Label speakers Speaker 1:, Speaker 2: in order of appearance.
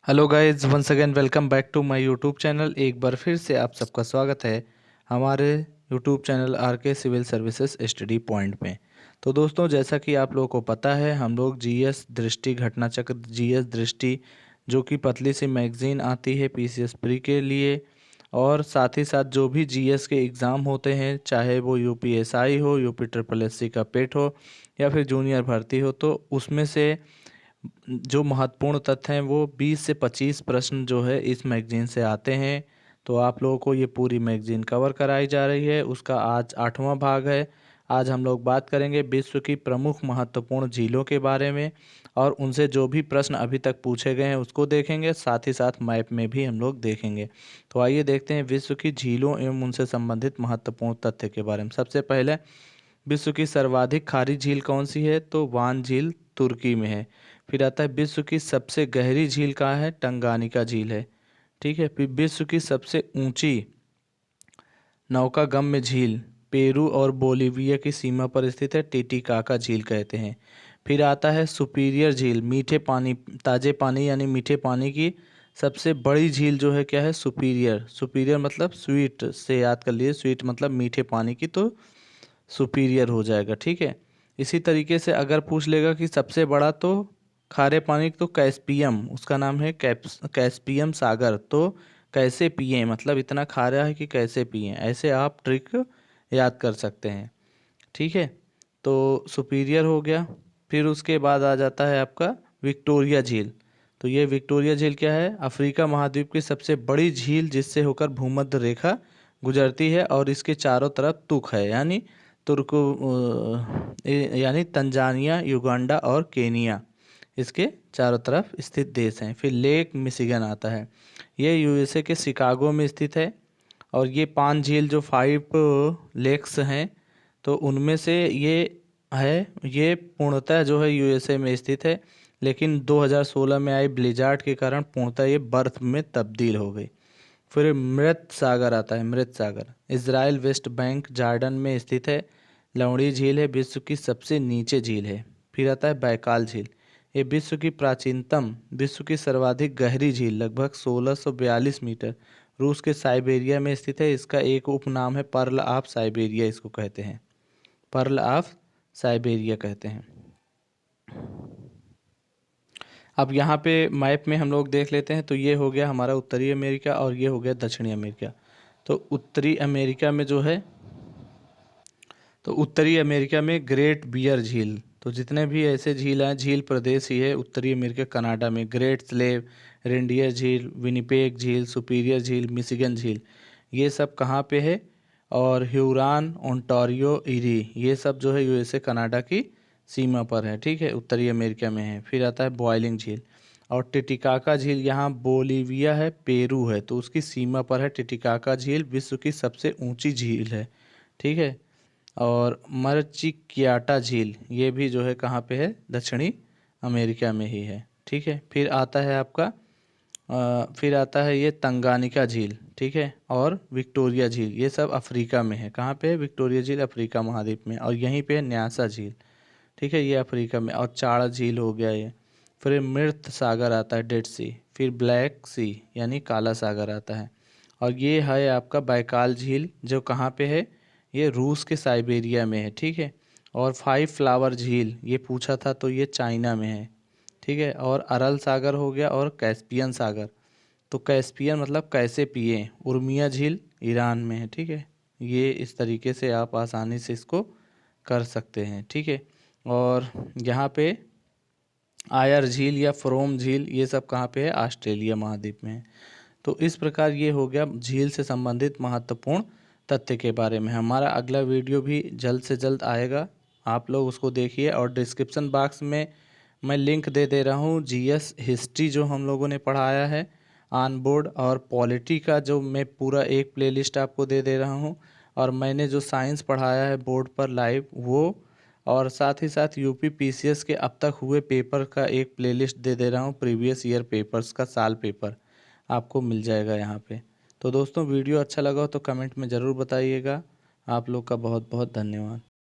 Speaker 1: Hello guys, once again welcome back to my YouTube channel. एक बार फिर से आप सबका स्वागत है हमारे YouTube channel R K civil services study point में। तो दोस्तों, जैसा कि आप लोगों को पता है, हम लोग जीएस दृष्टि घटना चक्र जीएस दृष्टि जो कि पतली सी मैगज़ीन आती है पीसीएस प्री के लिए, और साथ ही साथ जो भी जीएस के एग्ज़ाम होते हैं, चाहे वो यूपीएसआई हो, यूपी ट्रिपल एससी का पेट हो या फिर जूनियर भर्ती हो, तो उसमें से जो महत्वपूर्ण तथ्य हैं वो 20 से 25 प्रश्न जो है इस मैगजीन से आते हैं। तो आप लोगों को ये पूरी मैगजीन कवर कराई जा रही है। उसका आज 8वां भाग है। आज हम लोग बात करेंगे विश्व की प्रमुख महत्वपूर्ण झीलों के बारे में, और उनसे जो भी प्रश्न अभी तक पूछे गए हैं उसको देखेंगे, साथ ही साथ मैप में भी हम लोग देखेंगे। तो आइए देखते हैं विश्व की झीलों एवं उनसे संबंधित महत्वपूर्ण तथ्य के बारे में। सबसे पहले, विश्व की सर्वाधिक खारी झील कौन सी है? तो वान झील तुर्की में है। फिर आता है विश्व की सबसे गहरी झील कहाँ है? टंगानिका झील है। ठीक है। फिर विश्व की सबसे ऊंची नौकागम्य झील पेरू और बोलीविया की सीमा पर स्थित है, टिटिकाका झील कहते हैं। फिर आता है सुपीरियर झील, मीठे पानी, ताजे पानी यानी मीठे पानी की सबसे बड़ी झील जो है क्या है? सुपीरियर। सुपीरियर मतलब स्वीट से याद कर लिए, स्वीट मतलब मीठे पानी की, तो सुपीरियर हो जाएगा। ठीक है। इसी तरीके से अगर पूछ लेगा कि सबसे बड़ा, तो खारे पानी, तो कैस्पियम, उसका नाम है कैस्पियम सागर। तो कैसे पिए मतलब इतना खारा है कि कैसे पिए, ऐसे आप ट्रिक याद कर सकते हैं। ठीक है। तो सुपीरियर हो गया। फिर उसके बाद आ जाता है आपका विक्टोरिया झील। तो ये विक्टोरिया झील क्या है? अफ्रीका महाद्वीप की सबसे बड़ी झील, जिससे होकर भूमध्य रेखा गुजरती है, और इसके चारों तरफ तुक है, यानी तुर्को यानी तंजानिया, युगांडा और केनिया इसके चारों तरफ स्थित देश हैं। फिर लेक मिशिगन आता है। ये यूएसए के शिकागो में स्थित है। और ये 5 झील जो 5 लेक्स हैं, तो उनमें से ये पूर्णतः जो है यूएसए में स्थित है, लेकिन 2016 में आई ब्लिजार्ड के कारण पूर्णतः ये बर्फ में तब्दील हो गई। फिर मृत सागर आता है। मृत सागर इज़राइल वेस्ट बैंक जॉर्डन में स्थित है। लवणी झील है, विश्व की सबसे नीचे झील है। फिर आता है बैकाल झील। ये विश्व की प्राचीनतम, विश्व की सर्वाधिक गहरी झील, लगभग 1642 मीटर, रूस के साइबेरिया में स्थित है। इसका एक उपनाम है पर्ल ऑफ साइबेरिया, इसको कहते हैं पर्ल ऑफ साइबेरिया कहते हैं। अब यहाँ पे मैप में हम लोग देख लेते हैं। तो ये हो गया हमारा उत्तरी अमेरिका, और ये हो गया दक्षिणी अमेरिका। तो उत्तरी अमेरिका में जो है, तो उत्तरी अमेरिका में ग्रेट बियर झील, तो जितने भी ऐसे झील हैं, झील प्रदेश ही है उत्तरी अमेरिका कनाडा में। ग्रेट स्लेव, रेंडियर झील, विनिपेग झील, सुपीरियर झील, मिशिगन झील, ये सब कहाँ पे है? और ह्यूरॉन, ओंटारियो, इरी, ये सब जो है यूएसए कनाडा की सीमा पर है। ठीक है, उत्तरी अमेरिका में है। फिर आता है बॉयलिंग झील, और टिटिकाका झील यहाँ बोलीविया है, पेरू है, तो उसकी सीमा पर है टिटिकाका झील। विश्व की सबसे ऊंची झील है। ठीक है। और मरचिक्याटा झील, ये भी जो है कहाँ पे है? दक्षिणी अमेरिका में ही है। ठीक है। फिर आता है आपका फिर आता है ये तंगानिका झील। ठीक है। और विक्टोरिया झील, ये सब अफ्रीका में है। कहाँ पे है? विक्टोरिया झील अफ्रीका महाद्वीप में, और यहीं पे है न्यासा झील। ठीक है, ये अफ्रीका में। और चाड़ा झील हो गया ये। फिर मृत सागर आता है, डेड सी। फिर ब्लैक सी यानी काला सागर आता है। और ये है आपका बैकाल झील, जो कहाँ पे है? ये रूस के साइबेरिया में है। ठीक है। और 5 फ्लावर झील, ये पूछा था, तो ये चाइना में है। ठीक है। और अरल सागर हो गया, और कैस्पियन सागर, तो कैस्पियन मतलब कैसे पिए, उर्मिया झील ईरान में है। ठीक है। ये इस तरीके से आप आसानी से इसको कर सकते हैं। ठीक है। और यहाँ पे आयर झील या फ्रोम झील, ये सब कहाँ पे है? ऑस्ट्रेलिया महाद्वीप में है। तो इस प्रकार ये हो गया झील से संबंधित महत्वपूर्ण तथ्य के बारे में। हमारा अगला वीडियो भी जल्द से जल्द आएगा, आप लोग उसको देखिए। और डिस्क्रिप्शन बॉक्स में मैं लिंक दे दे रहा हूँ जीएस हिस्ट्री जो हम लोगों ने पढ़ाया है ऑन बोर्ड, और पॉलिटी का जो मैं पूरा एक प्लेलिस्ट आपको दे दे रहा हूँ। और मैंने जो साइंस पढ़ाया है बोर्ड पर लाइव, वो, और साथ ही साथ यूपी पीसीएस के अब तक हुए पेपर का एक प्लेलिस्ट दे दे रहा हूँ, प्रीवियस ईयर पेपर्स का साल पेपर आपको मिल जाएगा यहाँ पे। तो दोस्तों, वीडियो अच्छा लगा हो तो कमेंट में ज़रूर बताइएगा। आप लोग का बहुत बहुत धन्यवाद।